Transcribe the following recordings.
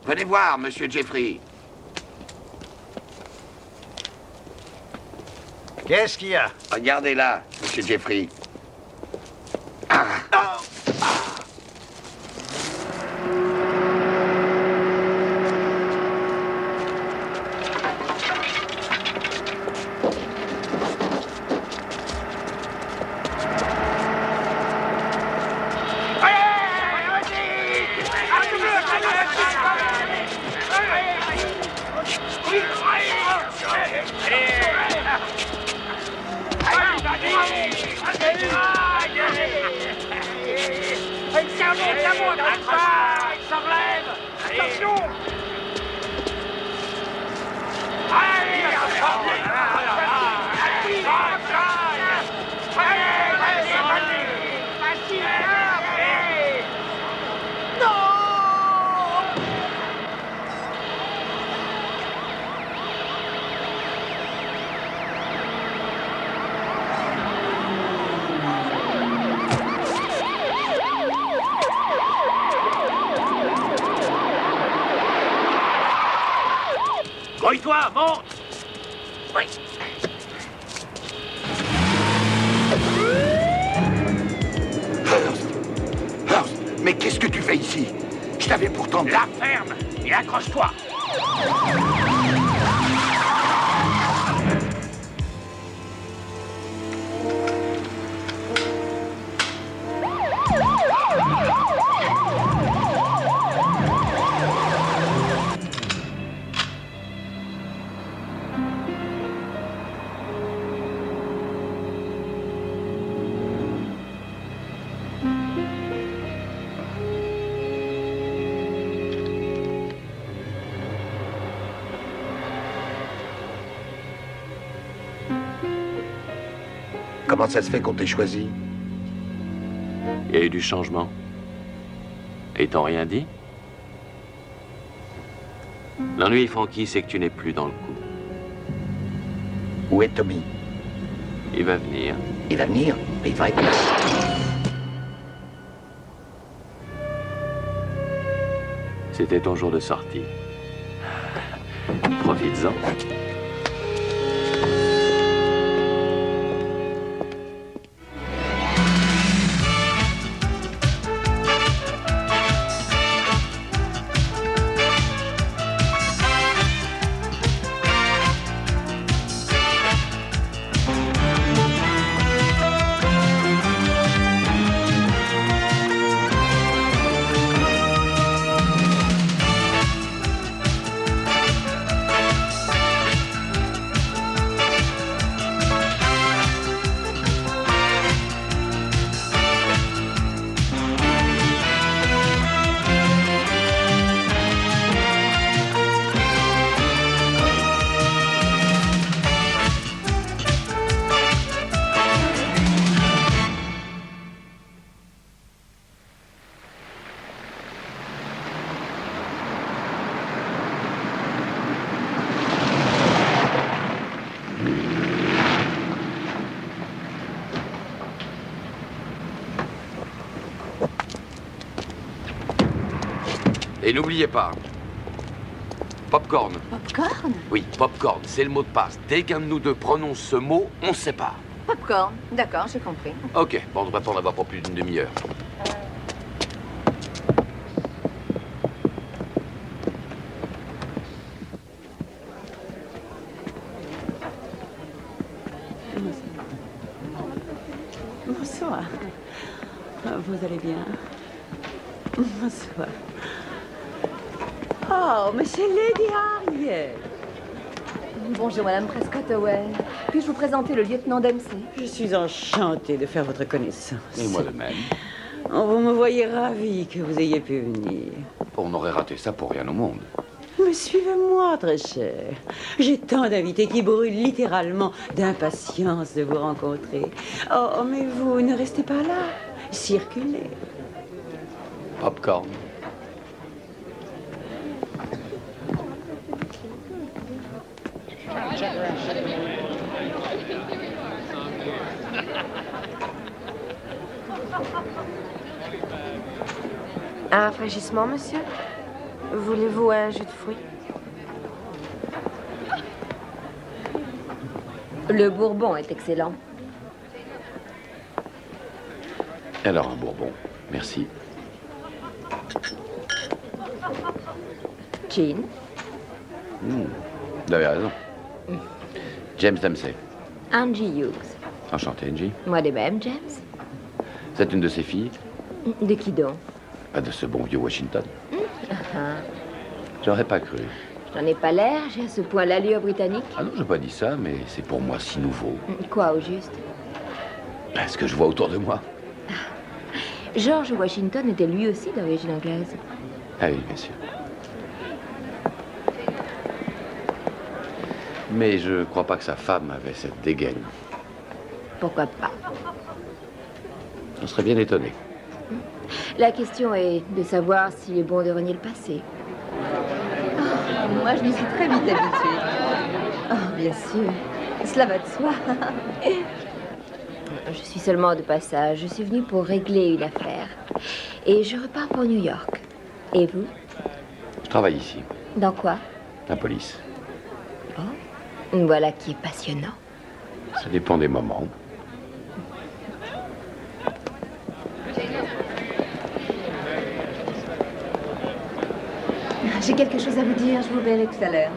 Venez voir, monsieur Jeffrey. Qu'est-ce qu'il y a? Regardez là, monsieur Jeffrey. Grouille-toi, monte! Oui. Hurst, mais qu'est-ce que tu fais ici? Je t'avais pourtant dit... La ferme et accroche-toi! Comment ça se fait qu'on t'ait choisi? Il y a eu du changement. Et ils t'ont rien dit? L'ennui, Frankie, c'est que tu n'es plus dans le coup. Où est Tommy? Il va venir. Il va venir, mais il va être là. C'était ton jour de sortie. Profites-en. Et n'oubliez pas, popcorn. Popcorn? Oui, popcorn, c'est le mot de passe. Dès qu'un de nous deux prononce ce mot, on se sépare. Popcorn, d'accord, j'ai compris. Ok, bon, on devrait pas en avoir pour plus d'une demi-heure. Bonsoir. Vous allez bien? Bonsoir. Oh, mais c'est Lady Harriet. Bonjour, Madame Prescott Owen. Puis-je vous présenter le lieutenant Dempsey? Je suis enchantée de faire votre connaissance. Et moi de même. Oh, vous me voyez ravie que vous ayez pu venir. On aurait raté ça pour rien au monde. Mais suivez-moi, très cher. J'ai tant d'invités qui brûlent littéralement d'impatience de vous rencontrer. Oh, mais vous ne restez pas là. Circulez. Popcorn. Un rafraîchissement, monsieur? Voulez-vous un jus de fruits? Le bourbon est excellent. Alors, un bourbon. Merci. Jean? Vous avez raison. James Dempsey. Angie Hughes. Enchanté, Angie. Moi de même, James. Vous êtes une de ses filles? De qui donc? Pas de ce bon vieux Washington. J'aurais pas cru. J'en ai pas l'air, j'ai à ce point l'allure britannique. Ah non, j'ai pas dit ça, mais c'est pour moi si nouveau. Quoi, au juste? Ce que je vois autour de moi. George Washington était lui aussi d'origine anglaise. Ah oui, bien sûr. Mais je crois pas que sa femme avait cette dégaine. Pourquoi pas? On serait bien étonné. La question est de savoir s'il est bon de renier le passé. Oh, moi, je m'y suis très vite habituée. Oh, bien sûr. Cela va de soi. Je suis seulement de passage. Je suis venue pour régler une affaire. Et je repars pour New York. Et vous? Je travaille ici, Dans quoi? la police. Voilà qui est passionnant. Ça dépend des moments. J'ai quelque chose à vous dire. Je vous verrai tout à l'heure.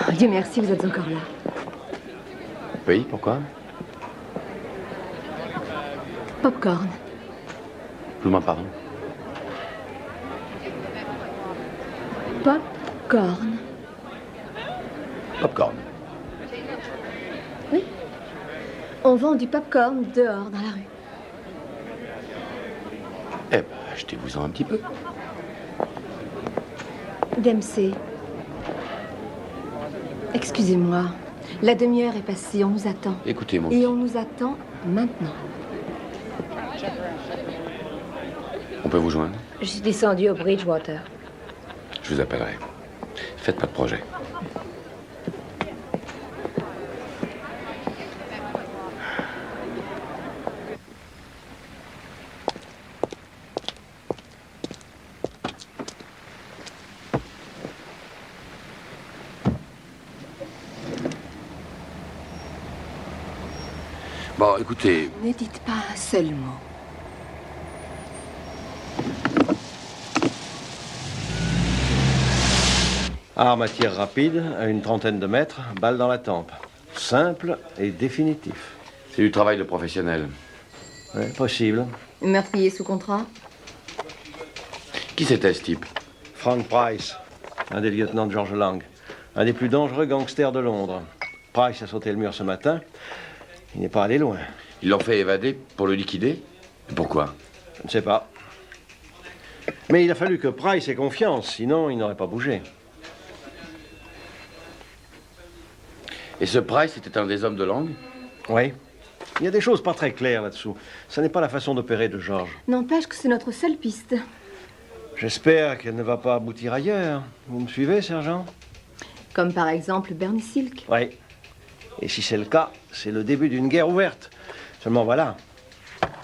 Oh, Dieu merci, vous êtes encore là. Oui, pourquoi? Popcorn. Je vous demande pardon. Popcorn. Popcorn. Oui. On vend du popcorn dehors, dans la rue. Eh ben, achetez-vous-en un petit peu. Dempsey. Excusez-moi. La demi-heure est passée, on nous attend. Écoutez, mon Et petit, on nous attend maintenant. on peut vous joindre? Je suis descendue au Bridgewater. Je vous appellerai. Faites pas de projet. Bon, écoutez, Ne dites pas un seul mot. Arme à tir rapide, à une trentaine de mètres, balle dans la tempe. Simple et définitif. c'est du travail de professionnel. Ouais, possible. Meurtrier sous contrat? Qui c'était, ce type? Frank Price, un des lieutenants de George Lang. Un des plus dangereux gangsters de Londres. Price a sauté le mur ce matin. Il n'est pas allé loin. Ils l'ont fait évader pour le liquider? Pourquoi? Je ne sais pas. Mais il a fallu que Price ait confiance, sinon il n'aurait pas bougé. Et ce Price était un des hommes de Lang? Oui. Il y a des choses pas très claires là-dessous. Ce n'est pas la façon d'opérer de George. N'empêche que c'est notre seule piste. J'espère qu'elle ne va pas aboutir ailleurs. Vous me suivez, sergent? Comme par exemple Bernie Silk. Oui. Et si c'est le cas, c'est le début d'une guerre ouverte. Seulement voilà,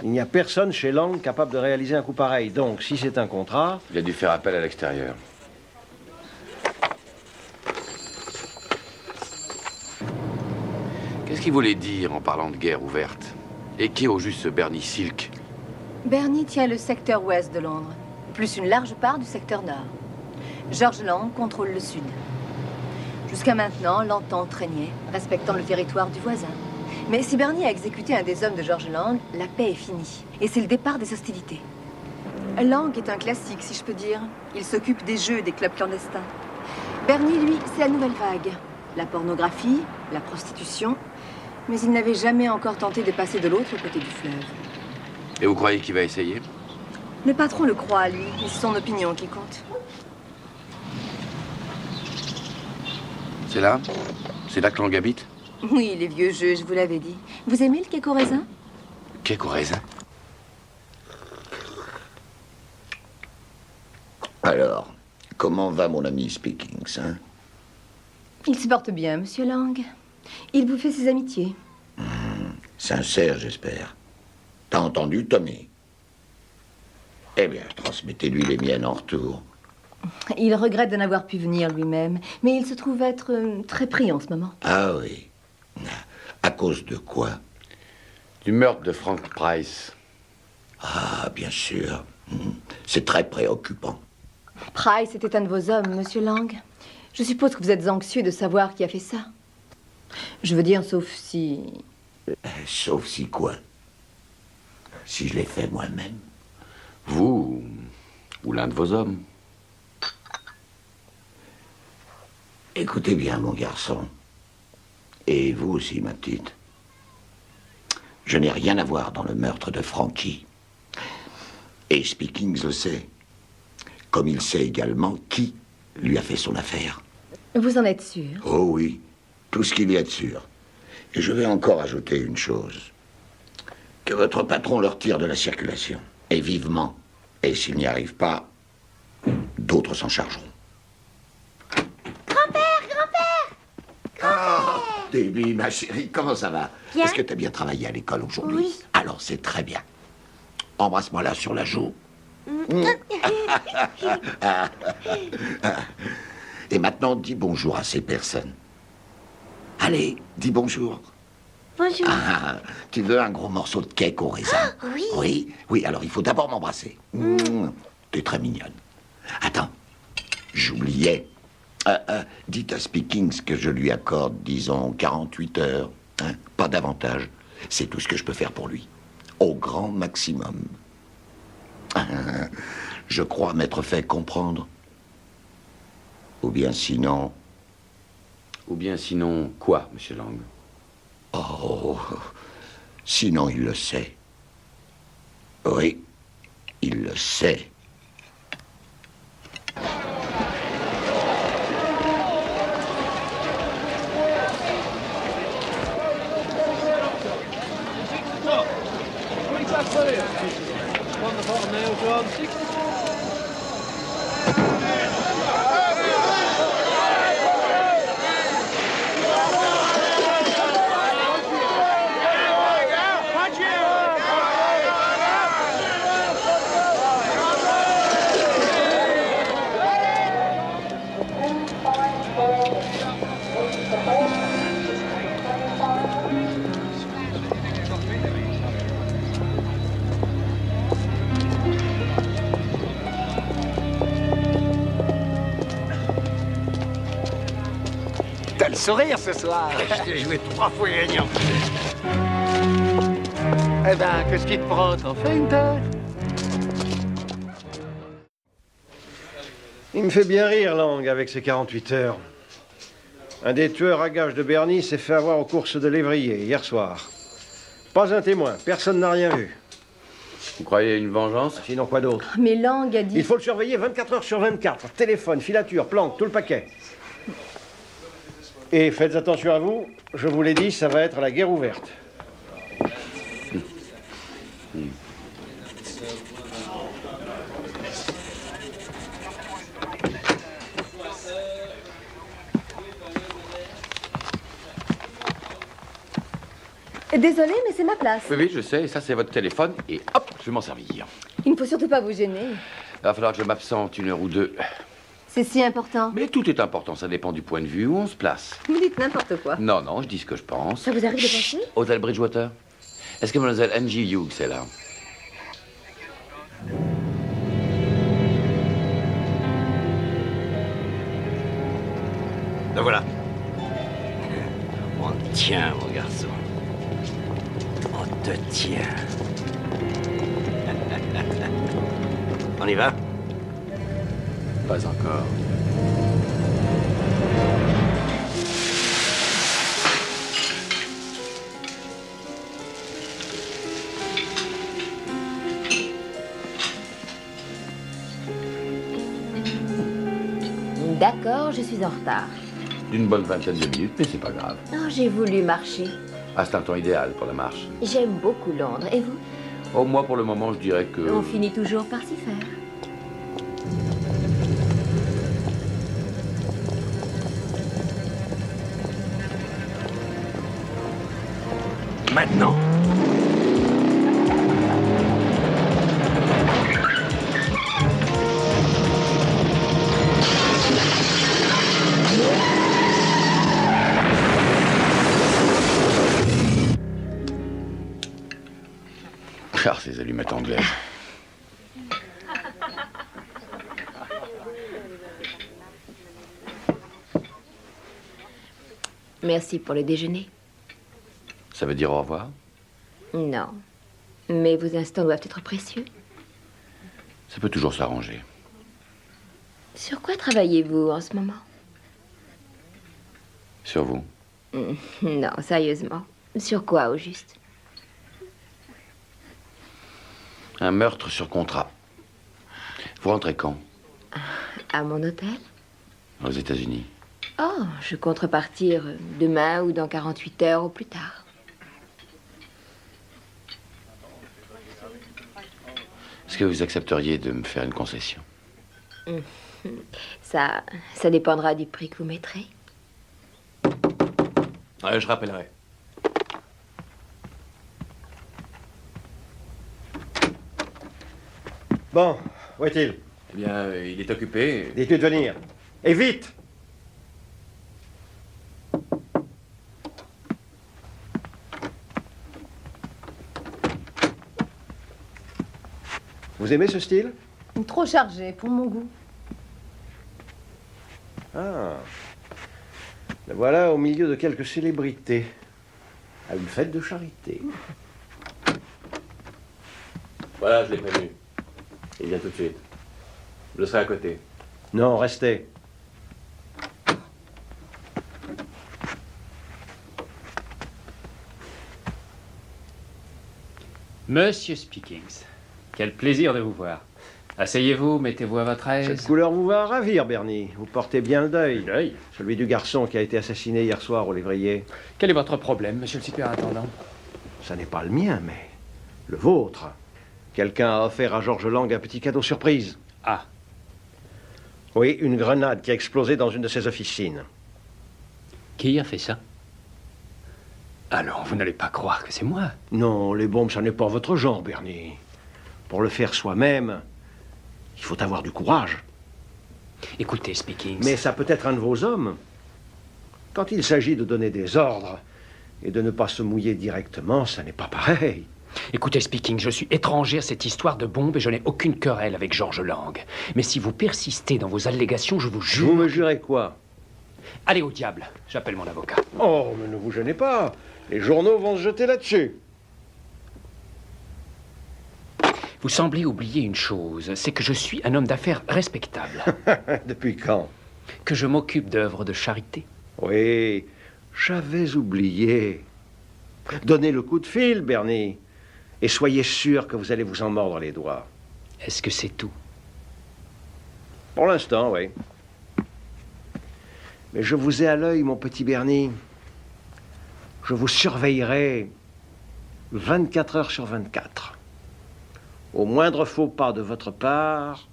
il n'y a personne chez Lang capable de réaliser un coup pareil. Donc, si c'est un contrat... Il a dû faire appel à l'extérieur. Qu'est-ce qu'il voulait dire en parlant de guerre ouverte? Et qui est au juste ce Bernie Silk? Bernie tient le secteur ouest de Londres, plus une large part du secteur nord. George Lang contrôle le sud. Jusqu'à maintenant, l'entente régnait, respectant le territoire du voisin. Mais si Bernie a exécuté un des hommes de George Lang, la paix est finie. Et c'est le départ des hostilités. Lang est un classique, si je peux dire. Il s'occupe des jeux des clubs clandestins. Bernie, lui, c'est la nouvelle vague. La pornographie, la prostitution. Mais il n'avait jamais encore tenté de passer de l'autre côté du fleuve. Et vous croyez qu'il va essayer? Le patron le croit, lui. Et c'est son opinion qui compte. C'est là? C'est là que Lang habite? Oui, les vieux jeux, je vous l'avais dit. Vous aimez le cake au raisin? Cake au raisin? Alors, comment va mon ami Speakings, hein? Il se porte bien, Monsieur Lang. Il vous fait ses amitiés. Sincère, j'espère. T'as entendu, Tommy? Eh bien, transmettez-lui les miennes en retour. Il regrette de n'avoir pu venir lui-même, mais il se trouve être très pris en ce moment. Ah oui. À cause de quoi? Du meurtre de Frank Price. Ah, bien sûr. C'est très préoccupant. Price était un de vos hommes, Monsieur Lang. Je suppose que vous êtes anxieux de savoir qui a fait ça. Je veux dire, sauf si... Sauf si quoi? Si je l'ai fait moi-même. Vous ou l'un de vos hommes. Écoutez bien, mon garçon. Et vous aussi, ma petite. Je n'ai rien à voir dans le meurtre de Frankie. Et Speakings le sait. Comme il sait également qui lui a fait son affaire. Vous en êtes sûr? Oh oui, tout ce qu'il y a de sûr. Et je vais encore ajouter une chose. Que votre patron leur tire de la circulation. Et vivement. Et s'il n'y arrive pas, d'autres s'en chargeront. Debbie, ma chérie, comment ça va? Bien. Est-ce que tu as bien travaillé à l'école aujourd'hui? Oui. Alors, c'est très bien. Embrasse-moi là sur la joue. Et maintenant, dis bonjour à ces personnes. Allez, dis bonjour. Bonjour. Tu veux un gros morceau de cake au raisin? Oui. Oui, oui, alors il faut d'abord m'embrasser. T'es très mignonne. Attends, j'oubliais. Dites à Speakings que je lui accorde, disons, 48 heures. Hein, pas davantage. C'est tout ce que je peux faire pour lui. Au grand maximum. Je crois m'être fait comprendre. Ou bien sinon... Ou bien sinon, quoi, Monsieur Lang? Oh, sinon il le sait. Oui, il le sait. T'as le sourire ce soir. Je t'ai joué 3 fois gagnant. Eh ben, qu'est-ce qui te prend? T'en fais une tête? Il me fait bien rire, Lang, avec ses 48 heures. Un des tueurs à gages de Bernie s'est fait avoir aux courses de lévrier, hier soir. Pas un témoin, personne n'a rien vu. Vous croyez à une vengeance? Sinon, quoi d'autre? Mais Lang a dit... Il faut le surveiller 24 heures sur 24. Téléphone, filature, planque, tout le paquet. Et faites attention à vous, je vous l'ai dit, ça va être la guerre ouverte. Désolée, mais c'est ma place. Oui, oui, je sais, ça c'est votre téléphone, et hop, je vais m'en servir. Il ne faut surtout pas vous gêner. Il va falloir que je m'absente 1 heure ou 2. C'est si important. Mais tout est important, ça dépend du point de vue où on se place. Vous dites n'importe quoi. Non, non, je dis ce que je pense. Ça vous arrive de penser? Hôtel Bridgewater? Est-ce que mademoiselle Angie Hughes est là? Ben voilà. On te tient, mon garçon. On te tient. On y va? Pas encore. D'accord, je suis en retard. D'une bonne vingtaine de minutes, mais c'est pas grave. Oh, j'ai voulu marcher. Ah, c'est un temps idéal pour la marche. J'aime beaucoup Londres. Et vous? Oh, moi, pour le moment, je dirais que... On finit toujours par s'y faire. Maintenant. Ah, ces allumettes anglaises. Merci pour le déjeuner. Ça veut dire au revoir? Non. Mais vos instants doivent être précieux. Ça peut toujours s'arranger. Sur quoi travaillez-vous en ce moment? Sur vous? Non, sérieusement. Sur quoi, au juste? Un meurtre sur contrat. Vous rentrez quand? À mon hôtel? Aux États-Unis. Oh, je compte repartir demain ou dans 48 heures au plus tard. Est-ce que vous accepteriez de me faire une concession? Ça dépendra du prix que vous mettrez. Je rappellerai. Bon, où est-il? Eh bien, il est occupé. Dites-lui de venir. Et vite! Vous aimez ce style? Trop chargé pour mon goût. Ah. Le voilà au milieu de quelques célébrités. À une fête de charité. Voilà, je l'ai prévenu. Il vient tout de suite. Je serai à côté. Non, restez. Monsieur Speakings, quel plaisir de vous voir. Asseyez-vous, mettez-vous à votre aise. Cette couleur vous va ravir, Bernie. Vous portez bien le deuil. L'œil. Celui du garçon qui a été assassiné hier soir au lévrier. Quel est votre problème, monsieur le superintendant? Ça n'est pas le mien, mais le vôtre. Quelqu'un a offert à Georges Lang un petit cadeau surprise. Ah. Oui, une grenade qui a explosé dans une de ses officines. Qui a fait ça? Alors, vous n'allez pas croire que c'est moi. Non, les bombes, ça n'est pas votre genre, Bernie. Pour le faire soi-même, il faut avoir du courage. Écoutez, Speakings. Mais ça peut être un de vos hommes. Quand il s'agit de donner des ordres et de ne pas se mouiller directement, ça n'est pas pareil. Écoutez, Speaking, je suis étranger à cette histoire de bombe et je n'ai aucune querelle avec Georges Lang. Mais si vous persistez dans vos allégations, je vous jure... Vous me jurez quoi? Allez au diable, j'appelle mon avocat. Oh, mais ne vous gênez pas. Les journaux vont se jeter là-dessus. Vous semblez oublier une chose, c'est que je suis un homme d'affaires respectable. Depuis quand? Que je m'occupe d'œuvres de charité. Oui, j'avais oublié. Donnez le coup de fil, Bernie. Et soyez sûr que vous allez vous en mordre les doigts. Est-ce que c'est tout? Pour l'instant, oui. Mais je vous ai à l'œil, mon petit Bernie. Je vous surveillerai 24 heures sur 24. Au moindre faux pas de votre part,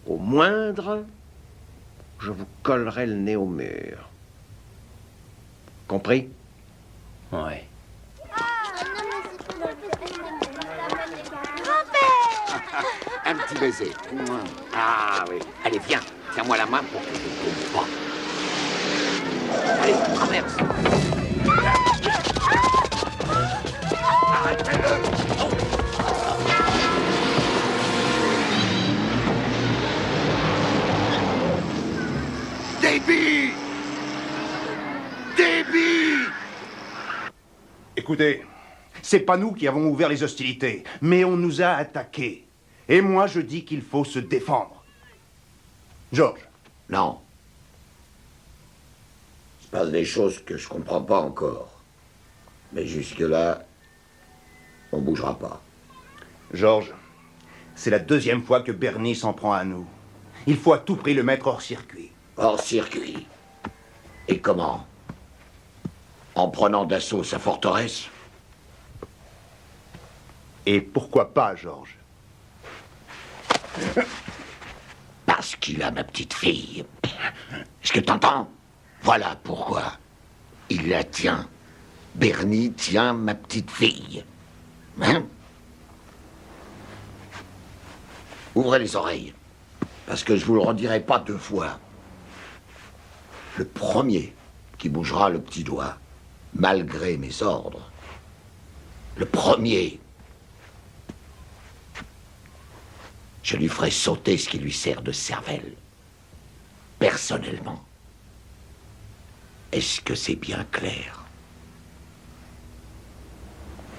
au moindre, je vous collerai le nez au mur. Compris? Ouais. Un petit baiser. Ah oui. Allez, viens. Tiens-moi la main pour que je ne tombe pas. Allez, traverse. Arrêtez-le. Débit! Débit! Écoutez, c'est pas nous qui avons ouvert les hostilités, mais on nous a attaqués. Et moi, je dis qu'il faut se défendre. Georges. Non. Il se passe des choses que je comprends pas encore. Mais jusque-là, on bougera pas. Georges, c'est la deuxième fois que Bernie s'en prend à nous. Il faut à tout prix le mettre hors circuit. Hors circuit. Et comment? En prenant d'assaut sa forteresse? Et pourquoi pas, Georges? Parce qu'il a ma petite fille. Est-ce que t'entends? Voilà pourquoi. Il la tient. Bernie tient ma petite fille. Hein? Ouvrez les oreilles, parce que je vous le redirai pas 2 fois. Le premier qui bougera le petit doigt, malgré mes ordres, le premier, je lui ferai sauter ce qui lui sert de cervelle. Personnellement. Est-ce que c'est bien clair?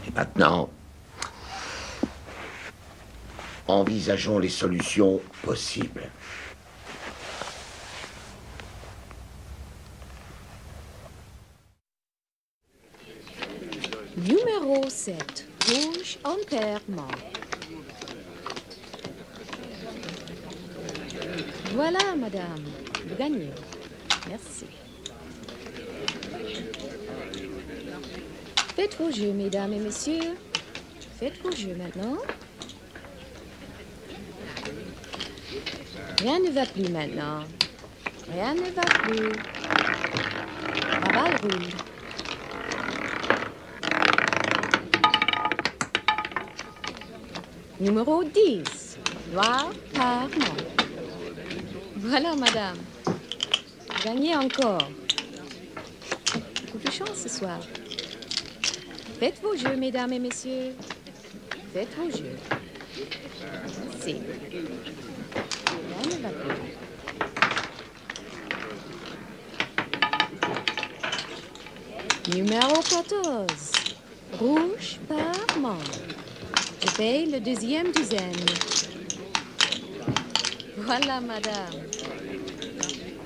Et maintenant, envisageons les solutions possibles. Numéro 7, rouge enterrement. Voilà, madame, vous gagnez. Merci. Faites vos jeux, mesdames et messieurs. Faites vos jeux maintenant. Rien ne va plus maintenant. Rien ne va plus. La balle roule. Numéro 10, noir par non. Voilà, madame. Gagnez encore. Beaucoup de chance ce soir. Faites vos jeux, mesdames et messieurs. Faites vos jeux. Merci. Rien ne va plus. Numéro 14, rouge par manque. Je paye le 2e douzaine. Voilà, madame.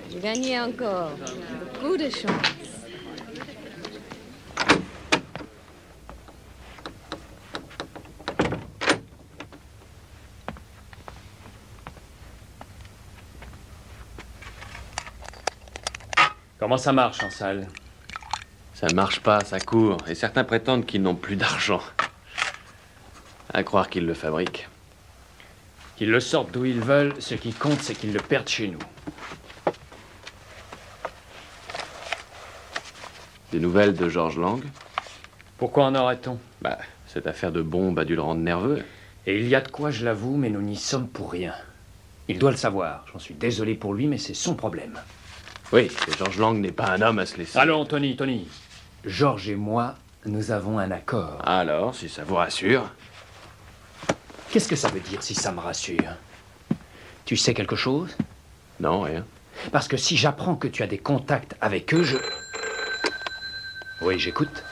Vous gagnez encore. Beaucoup de chance. Comment ça marche en salle? Ça marche pas, ça court. Et certains prétendent qu'ils n'ont plus d'argent. À croire qu'ils le fabriquent. Qu'ils le sortent d'où ils veulent, ce qui compte, c'est qu'ils le perdent chez nous. Des nouvelles de George Lang? Pourquoi en aurait-on? Bah, cette affaire de bombe a dû le rendre nerveux. Et il y a de quoi, je l'avoue, mais nous n'y sommes pour rien. Il doit le savoir. J'en suis désolé pour lui, mais c'est son problème. Oui, et George Lang n'est pas un homme à se laisser. Allons, Tony. George et moi, nous avons un accord. Alors, si ça vous rassure. Qu'est-ce que ça veut dire, si ça me rassure? Tu sais quelque chose? Non, rien. Parce que si j'apprends que tu as des contacts avec eux, je... Oui, j'écoute.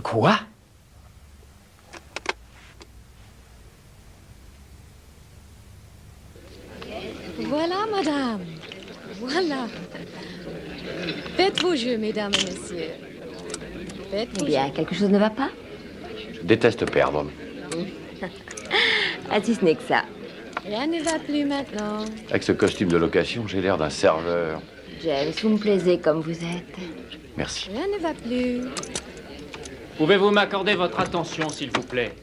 Quoi? Voilà, madame. Voilà. Faites vos jeux, mesdames et messieurs. Faites vos Bien, jeux. quelque chose ne va pas? Je déteste perdre. Ah, si ce n'est que ça. Rien ne va plus maintenant. Avec ce costume de location, j'ai l'air d'un serveur. James, vous me plaisez comme vous êtes. Merci. Rien ne va plus. Pouvez-vous m'accorder votre attention, s'il vous plaît?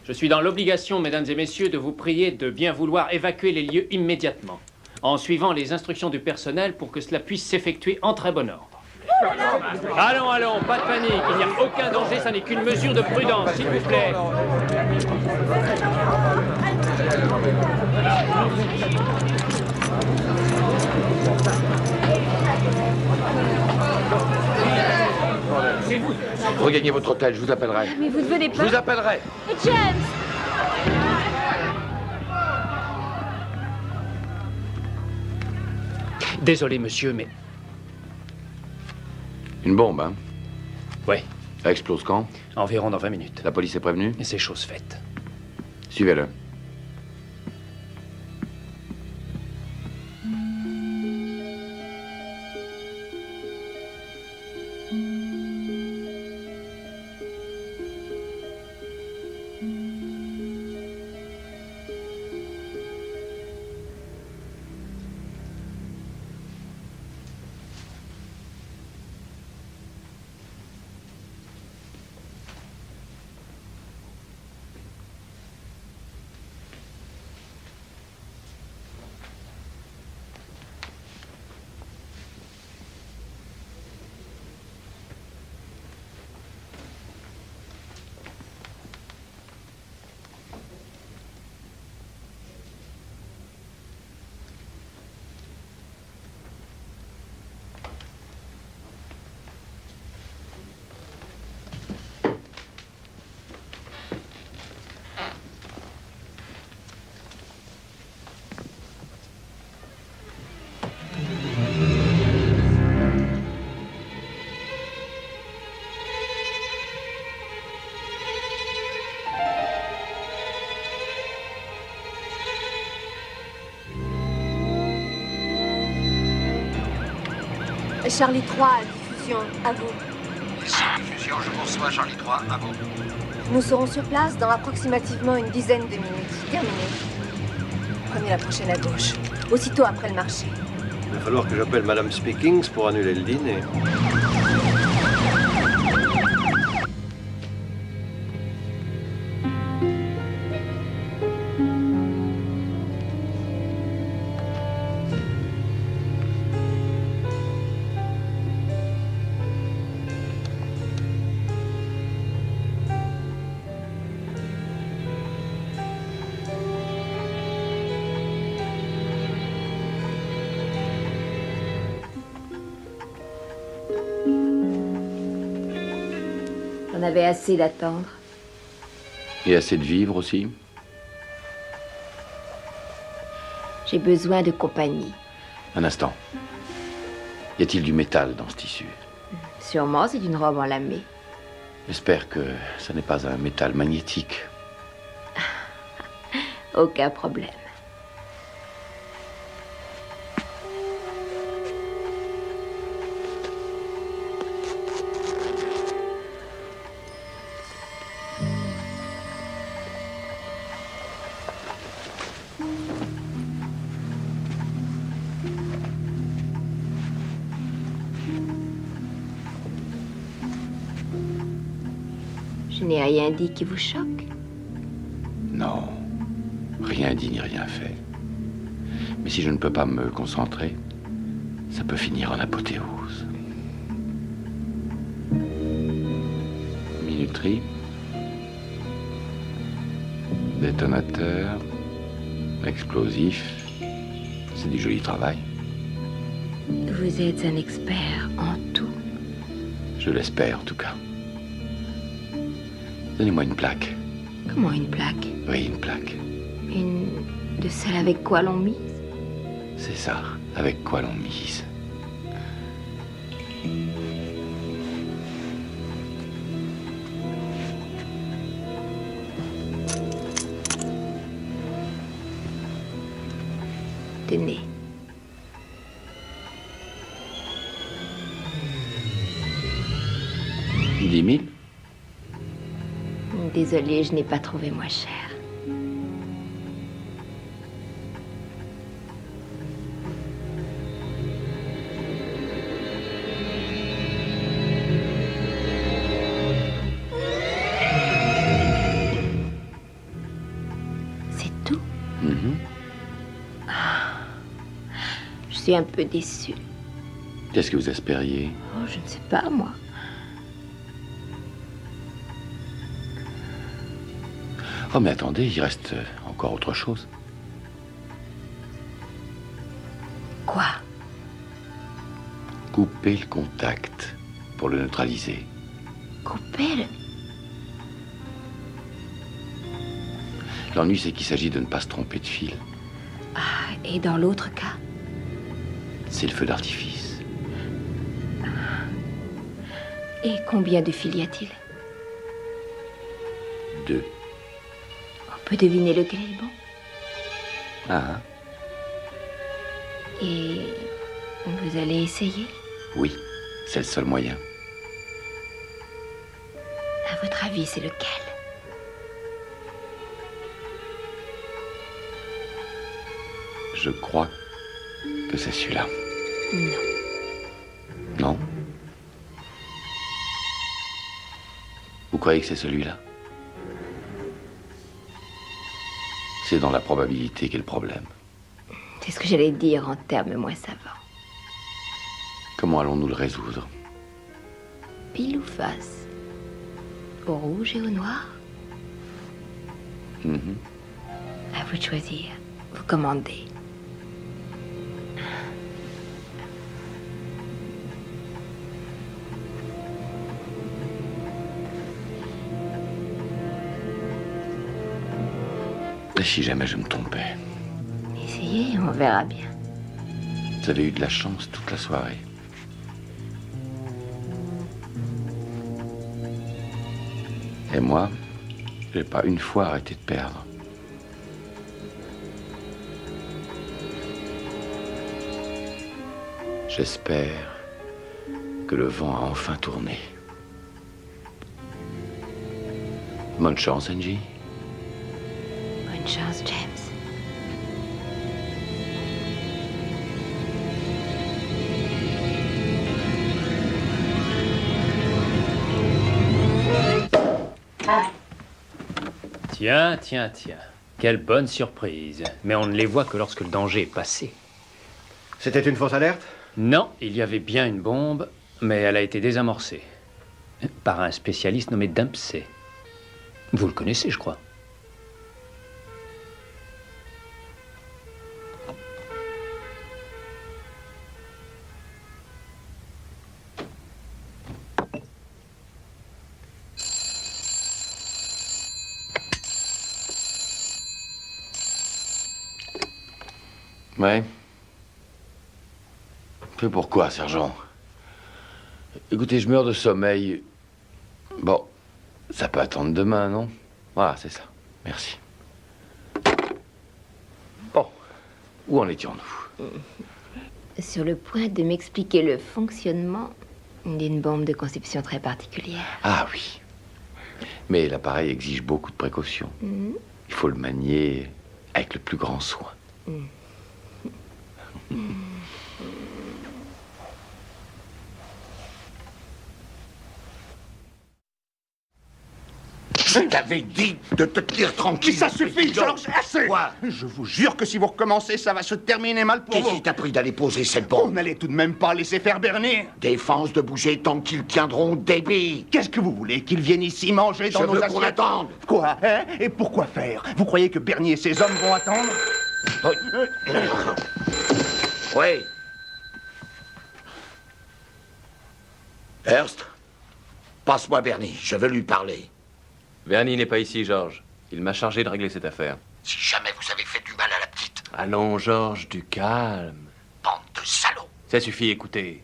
Je suis dans l'obligation, mesdames et messieurs, de vous prier de bien vouloir évacuer les lieux immédiatement, en suivant les instructions du personnel pour que cela puisse s'effectuer en très bon ordre. Allons, pas de panique, il n'y a aucun danger, ça n'est qu'une mesure de prudence, s'il vous plaît. Regagnez votre hôtel, je vous appellerai. Mais vous ne venez pas. Je vous appellerai. James! Désolé, monsieur, mais... Une bombe, hein? Ouais, Elle explose quand? environ dans 20 minutes. La police est prévenue? Et c'est chose faite. Suivez-le. Charlie 3 à diffusion, à vous. Ici, diffusion, je vous reçois, Charlie 3, à vous. Nous serons sur place dans approximativement une dizaine de minutes. Terminé. Prenez la prochaine à gauche, aussitôt après le marché. Il va falloir que j'appelle Madame Speakings pour annuler le dîner. J'en avais assez d'attendre. Et assez de vivre aussi. J'ai besoin de compagnie. Un instant. Y a-t-il du métal dans ce tissu? Sûrement, c'est une robe en lamé. J'espère que ça n'est pas un métal magnétique. Aucun problème. Je n'ai rien dit qui vous choque. Non, rien dit ni rien fait. Mais si je ne peux pas me concentrer, ça peut finir en apothéose. Minuterie. Détonateur. Explosif. C'est du joli travail. Vous êtes un expert en tout. Je l'espère en tout cas. Donnez-moi une plaque. Comment une plaque? Oui, une plaque. Une de celles avec quoi l'on mise? C'est ça, avec quoi l'on mise. Tenez. $10 000? Désolée, je n'ai pas trouvé moins cher. C'est tout? Je suis un peu déçue. Qu'est-ce que vous espériez? Oh, je ne sais pas, moi. Oh, mais attendez, il reste encore autre chose. Quoi? Couper le contact pour le neutraliser. Couper le... L'ennui, c'est qu'il s'agit de ne pas se tromper de fil. Ah, et dans l'autre cas? C'est le feu d'artifice. Et combien de fils y a-t-il? 2. On peut deviner lequel est le bon. Ah, Et vous allez essayer? oui, c'est le seul moyen. À votre avis, c'est lequel? Je crois que c'est celui-là. Non. Non? Vous croyez que c'est celui-là? C'est dans la probabilité qu'est le problème. C'est ce que j'allais dire en termes moins savants. Comment allons-nous le résoudre? Pile ou face? Au rouge et au noir? Mhm. À vous de choisir. Vous commandez. Et si jamais je me trompais? Essayez, on verra bien. Vous avez eu de la chance toute la soirée. Et moi, j'ai pas une fois arrêté de perdre. J'espère que le vent a enfin tourné. Bonne chance, Angie. Bonne chance, James. Tiens, tiens, tiens. Quelle bonne surprise. Mais on ne les voit que lorsque le danger est passé. C'était une fausse alerte? Non, il y avait bien une bombe, mais elle a été désamorcée. Par un spécialiste nommé Dempsey. Vous le connaissez, je crois. Ouais. Mais pourquoi, sergent? Écoutez, je meurs de sommeil. Bon, ça peut attendre demain, non? Voilà, c'est ça. Merci. Bon, où en étions-nous? Sur le point de m'expliquer le fonctionnement d'une bombe de conception très particulière. Ah oui. Mais l'appareil exige beaucoup de précautions. Il faut le manier avec le plus grand soin. Je t'avais dit de te tenir tranquille. Ça suffit, George, assez. Quoi? Je vous jure que si vous recommencez, ça va se terminer mal pour vous. Qu'est-ce qui t'a pris d'aller poser cette bombe? On n'allait tout de même pas laisser faire Bernie. Défense de bouger tant qu'ils tiendront débit. Qu'est-ce que vous voulez? Qu'ils viennent ici manger dans nos assiettes? Je veux qu'on attende. Quoi, hein? Et pourquoi faire? Vous croyez que Bernie et ses hommes vont attendre? Oui. Hearst, passe-moi Bernie, je veux lui parler. Bernie n'est pas ici, George. Il m'a chargé de régler cette affaire. Si jamais vous avez fait du mal à la petite. Allons, George, du calme. Bande de salauds. Ça suffit, écoutez.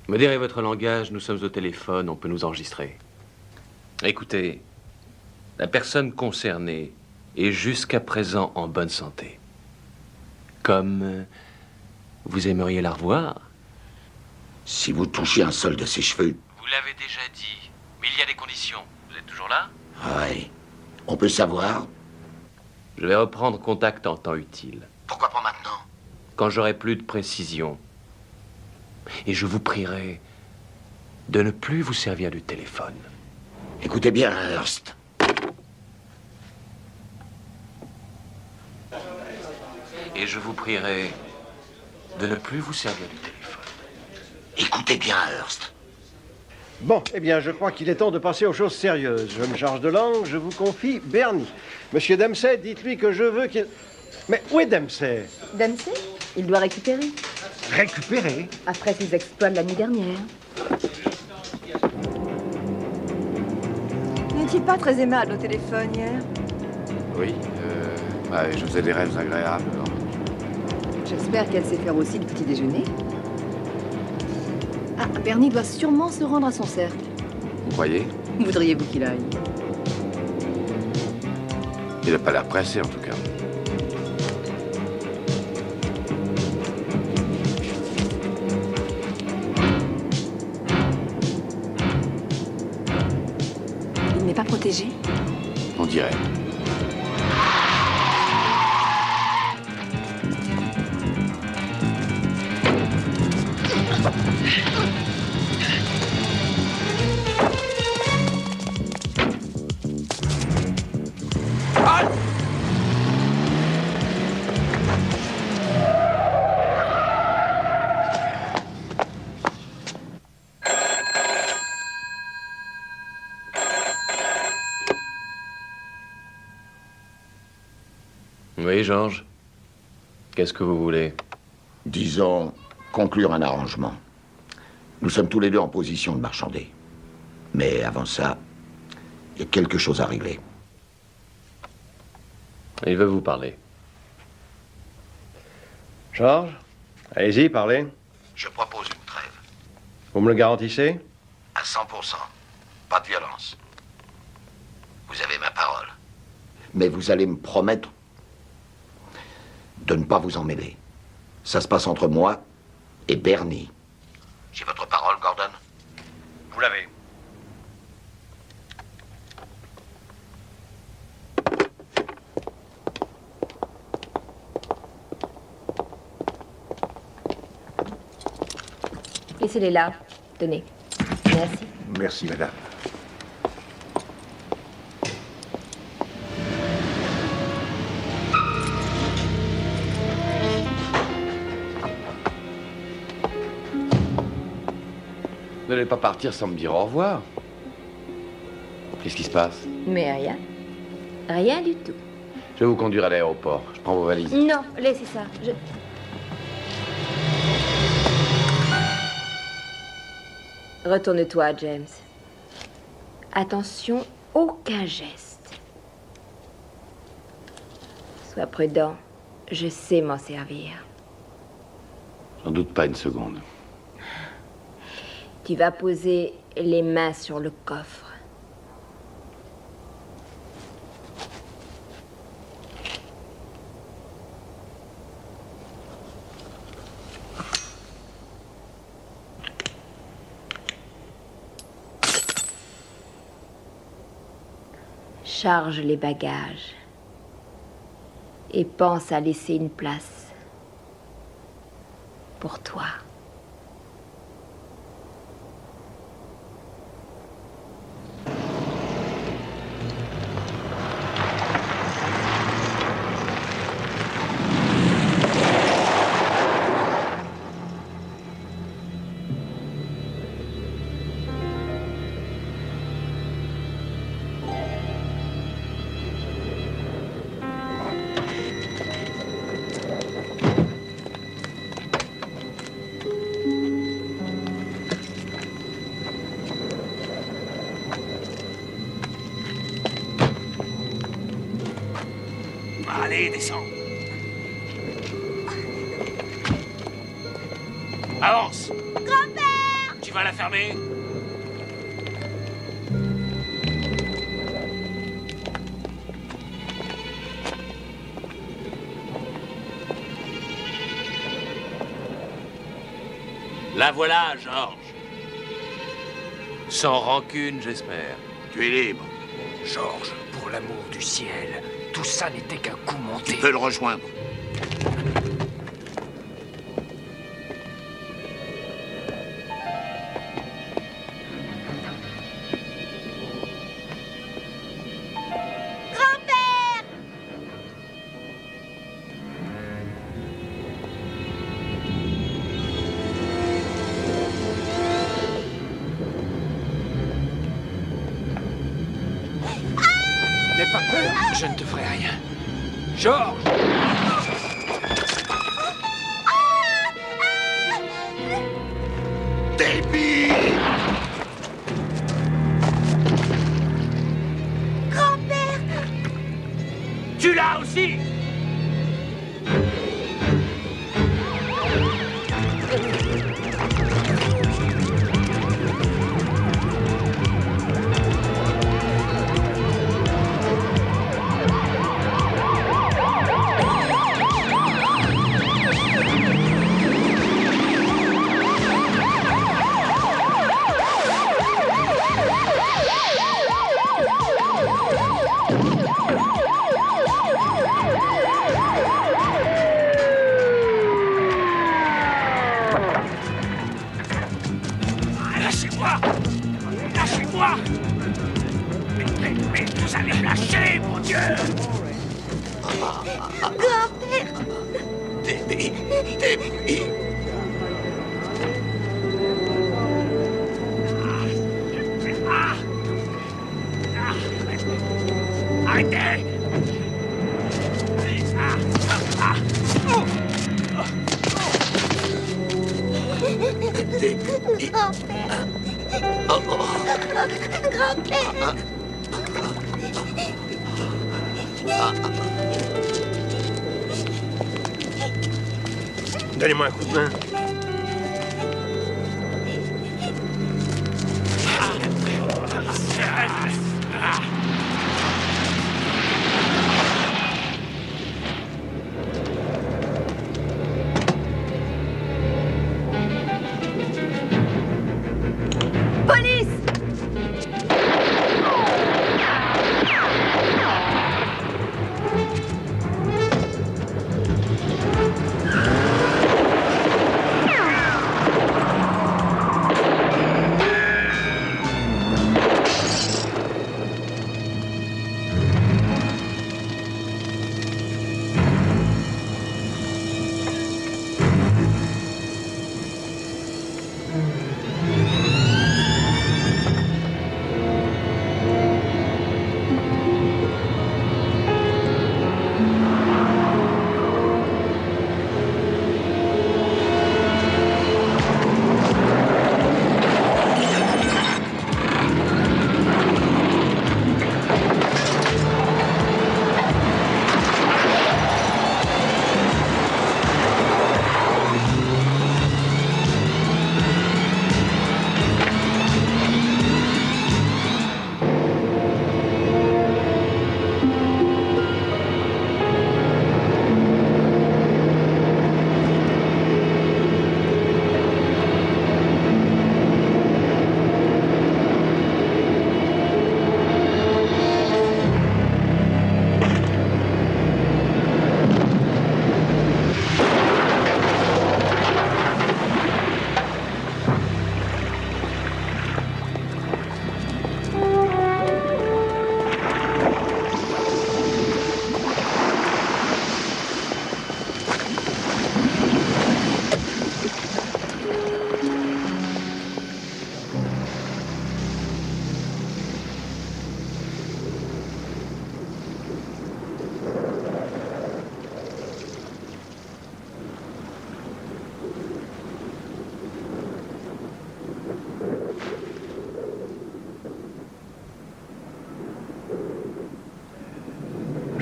Modérez votre langage, nous sommes au téléphone, on peut nous enregistrer. Écoutez, la personne concernée est jusqu'à présent en bonne santé. Comme vous aimeriez la revoir. Si vous touchez un seul de ses cheveux. Vous l'avez déjà dit, mais il y a des conditions. Vous êtes toujours là? Oui. On peut savoir? Je vais reprendre contact en temps utile. Pourquoi pas maintenant? Quand j'aurai plus de précision. Et je vous prierai de ne plus vous servir du téléphone. Écoutez bien, Hearst. Et je vous prierai de ne plus vous servir du téléphone. Écoutez bien, Hearst. Bon, eh bien, je crois qu'il est temps de passer aux choses sérieuses. Je me charge de langue, je vous confie Bernie. Monsieur Dempsey, dites-lui que je veux qu'il... Mais où est Dempsey? Dempsey? Il doit récupérer. Récupérer? Après ses exploits de la nuit dernière. N'étiez pas très aimable au téléphone hier? Oui, je faisais des rêves agréables. Alors. J'espère qu'elle sait faire aussi le petit déjeuner. Ah, Bernie doit sûrement se rendre à son cercle. Vous croyez? Voudriez-vous qu'il aille? Il n'a pas l'air pressé, en tout cas. Il n'est pas protégé? On dirait. Oui, Georges. Qu'est-ce que vous voulez? Disons, conclure un arrangement. Nous sommes tous les deux en position de marchander. Mais avant ça, il y a quelque chose à régler. Il veut vous parler. Georges, allez-y, parlez. Je propose une trêve. Vous me le garantissez? À 100%. Pas de violence. Vous avez ma parole. Mais vous allez me promettre de ne pas vous en mêler. Ça se passe entre moi et Bernie. J'ai votre parole, Gordon? Vous l'avez. Laissez-les là. Tenez. Merci. Merci, madame. Vous n'allez pas partir sans me dire au revoir. Qu'est-ce qui se passe? Mais rien. Rien du tout. Je vais vous conduire à l'aéroport. Je prends vos valises. Non, laissez ça. Retourne-toi, James. Attention, aucun geste. Sois prudent. Je sais m'en servir. J'en doute pas une seconde. Tu vas poser les mains sur le coffre. Charge les bagages et pense à laisser une place pour toi. Allez, descends. Avance. Grand-père! Tu vas la fermer? La voilà, George. Sans rancune, j'espère. Tu es libre. George, pour l'amour du ciel, tout ça n'était qu'un coup monté. Tu peux le rejoindre. Grand-père! N'aie pas peur, je ne te ferai rien. George! Débile! Grand-père! Tu l'as aussi! Lâchez-moi! Lâchez-moi! Mais vous allez me lâcher, mon Dieu! Grand-père! Débile! Débile! Arrêtez! Grand-père! Grand-père! Donnez-moi un coup de main.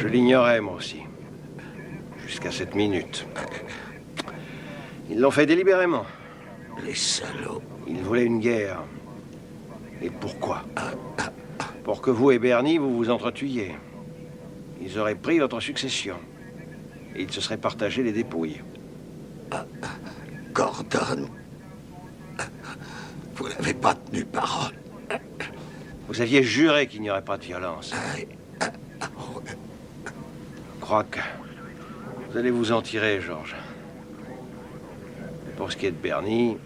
Je l'ignorais, moi aussi. Jusqu'à cette minute. Ils l'ont fait délibérément. Les salauds. Ils voulaient une guerre. Et pourquoi? Pour que vous et Bernie, vous vous entretuiez. Ils auraient pris votre succession. Et ils se seraient partagés les dépouilles. Gordon, vous n'avez pas tenu parole. Vous aviez juré qu'il n'y aurait pas de violence. Je crois que vous allez vous en tirer, George. Pour ce qui est de Bernie,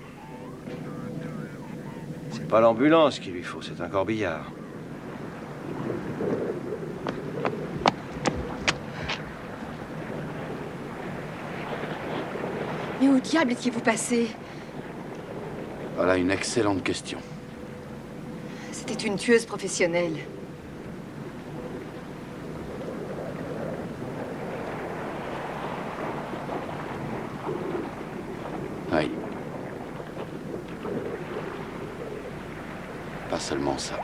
c'est pas l'ambulance qu'il lui faut, c'est un corbillard. Mais où diable étiez-vous passé? Voilà une excellente question. C'était une tueuse professionnelle. Oui. Pas seulement ça.